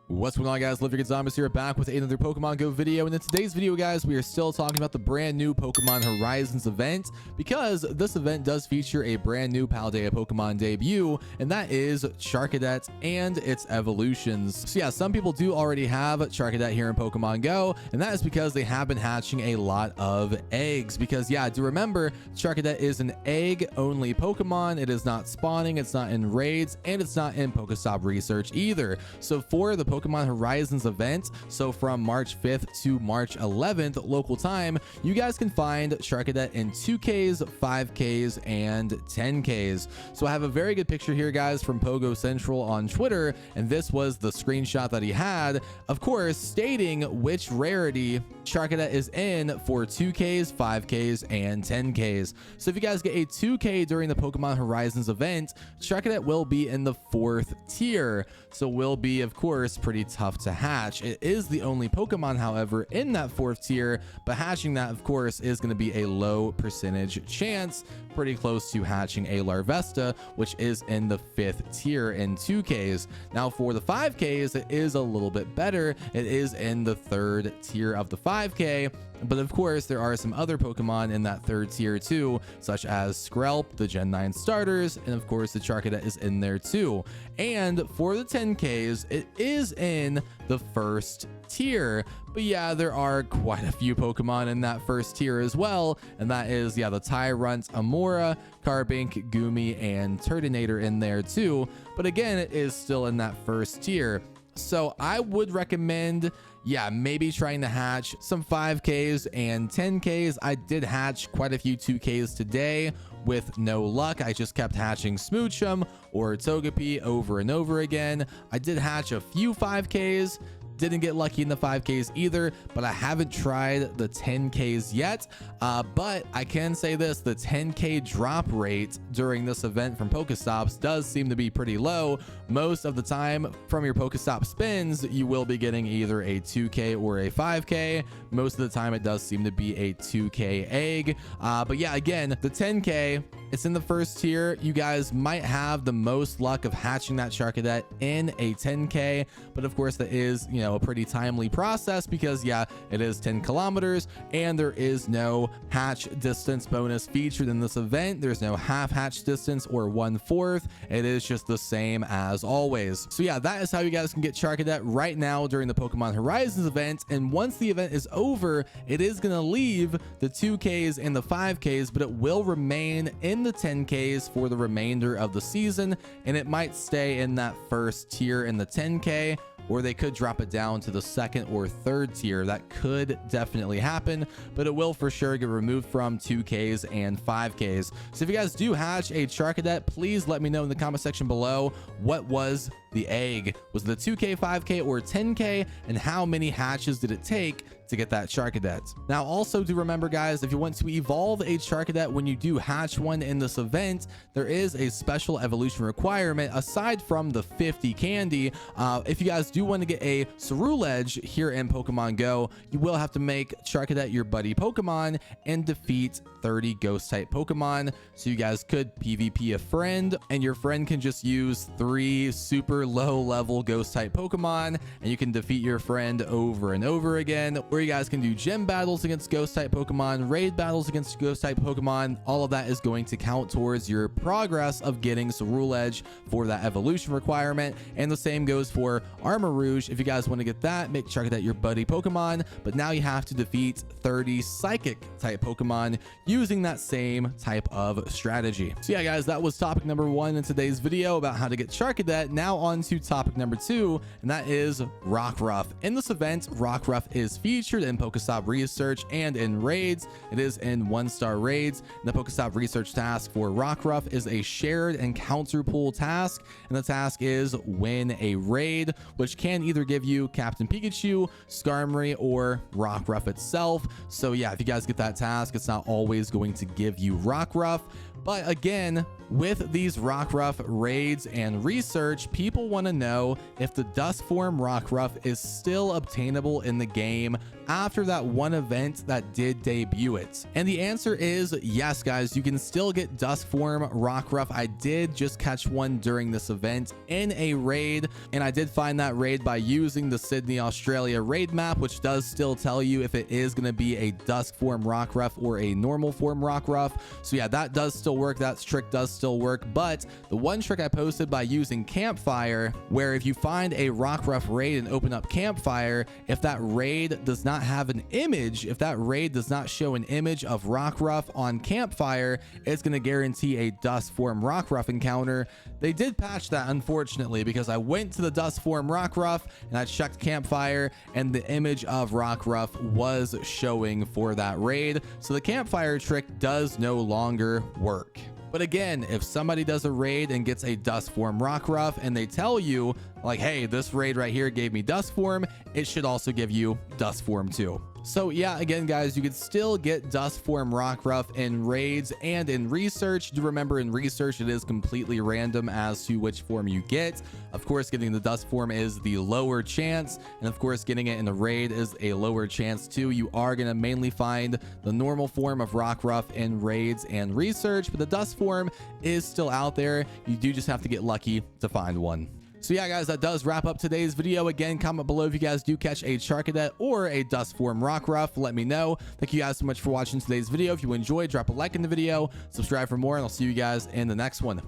What's going on, guys? Live Your Good Zombies here, back with another Pokemon Go video. And in today's video, guys, we are still talking about the brand new Pokemon Horizons event, because this event does feature a brand new Paldea Pokemon debut, and that is Charcadet and its evolutions. So yeah, some people do already have Charcadet here in Pokemon Go, and that is because they have been hatching a lot of eggs. Because yeah, do remember, Charcadet is an egg-only Pokemon. It is not spawning, it's not in raids, and it's not in Pokestop research either. So for the Pokemon Horizons event, so from March 5th to March 11th local time, you guys can find Charcadet in 2Ks, 5Ks, and 10Ks. So I have a very good picture here, guys, from PoGo Central on Twitter, and this was the screenshot that he had, of course, stating which rarity Charcadet is in for 2Ks, 5Ks, and 10Ks. So if you guys get a 2K during the Pokemon Horizons event, Charcadet will be in the 4th tier, so will be, of course, pretty tough to hatch. It is the only Pokemon, however, in that 4th tier, but hatching that, of course, is going to be a low percentage chance, pretty close to hatching a Larvesta, which is in the 5th tier in 2Ks. Now for the 5Ks, it is a little bit better. It is in the 3rd tier of the 5K, but of course there are some other Pokemon in that 3rd tier too, such as Skrelp, the Gen 9 starters, and of course the Charcadet is in there too. And for the 10Ks, it is in the 1st tier, but yeah, there are quite a few Pokemon in that 1st tier as well, and that is, yeah, the Tyrunt, Amora, Carbink, Goomy, and Turtonator in there too, but again, it is still in that 1st tier. So I would recommend, yeah, maybe trying to hatch some 5Ks and 10Ks. I did hatch quite a few 2Ks today with no luck. I just kept hatching Smoochum or Togepi over and over again. I did hatch a few 5Ks. Didn't get lucky in the 5Ks either, but I haven't tried the 10Ks yet. But I can say this, the 10K drop rate during this event from Pokestops does seem to be pretty low. Most of the time from your Pokestop spins, you will be getting either a 2K or a 5K. Most of the time it does seem to be a 2K egg. But yeah, again, the 10K, it's in the 1st tier. You guys might have the most luck of hatching that Charcadet in a 10K, but of course that is, you know, a pretty timely process, because yeah, it is 10 kilometers and there is no hatch distance bonus featured in this event. There's no half hatch distance or 1/4. It is just the same as always. So yeah, that is how you guys can get Charcadet right now during the Pokemon Horizons event. And once the event is over, it is going to leave the 2Ks and the 5Ks, but it will remain in the 10Ks for the remainder of the season, and it might stay in that 1st tier in the 10K, or they could drop it down to the 2nd or 3rd tier. That could definitely happen, but it will for sure get removed from 2Ks and 5Ks. So if you guys do hatch a Charcadet, please let me know in the comment section below, what was the egg? Was it the 2K, 5K, or 10K? And how many hatches did it take to get that Charcadet? Now also do remember, guys, if you want to evolve a Charcadet when you do hatch one in this event, there is a special evolution requirement aside from the 50 candy. If you guys do want to get a Ceruledge here in Pokemon Go, you will have to make Charcadet your buddy Pokemon and defeat 30 ghost type Pokemon. So you guys could PvP a friend, and your friend can just use 3 super low level ghost type Pokemon, and you can defeat your friend over and over again. Or you guys can do gym battles against ghost type Pokemon, raid battles against ghost type Pokemon. All of that is going to count towards your progress of getting Ceruledge for that evolution requirement. And the same goes for Armor Rouge. If you guys want to get that, make Charcadet your buddy Pokemon, but now you have to defeat 30 psychic type Pokemon using that same type of strategy. So yeah, guys, that was topic number 1 in today's video about how to get Charcadet. Now on to topic number 2, and that is Rockruff. In this event, Rockruff is featured in Pokestop research and in raids. It is in 1-star raids. And the Pokestop research task for Rockruff is a shared encounter pool task, and the task is win a raid, which can either give you Captain Pikachu, Skarmory, or Rockruff itself. So yeah, if you guys get that task, it's not always going to give you Rockruff. But again, with these Rockruff raids and research, people want to know if the Dusk form Rockruff is still obtainable in the game after that one event that did debut it? And the answer is yes, guys, you can still get Dusk form Rockruff. I did just catch one during this event in a raid, and I did find that raid by using the Sydney, Australia raid map, which does still tell you if it is going to be a Dusk form Rockruff or a normal form Rockruff. So yeah, that does still work. That trick does still work. But the one trick I posted by using Campfire, where if you find a Rockruff raid and open up Campfire, if that raid does not have an image, if that raid does not show an image of Rockruff on Campfire, it's going to guarantee a Dusk form Rockruff encounter. They did patch that, unfortunately, because I went to the Dusk form Rockruff and I checked Campfire and the image of Rockruff was showing for that raid. So the Campfire trick does no longer work. But again, if somebody does a raid and gets a Dusk form Rockruff and they tell you like, hey, this raid right here gave me Dusk form, it should also give you Dusk form too. So yeah, again, guys, you could still get Dusk form Rockruff in raids and in research. Do remember, in research, it is completely random as to which form you get. Of course, getting the Dusk form is the lower chance, and of course, getting it in a raid is a lower chance too. You are going to mainly find the normal form of Rockruff in raids and research, but the Dusk form is still out there. You do just have to get lucky to find one. So yeah, guys, that does wrap up today's video. Again, comment below if you guys do catch a Charcadet or a Dusk form Rockruff. Let me know. Thank you guys so much for watching today's video. If you enjoyed, drop a like in the video, subscribe for more, and I'll see you guys in the next one.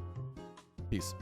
Peace.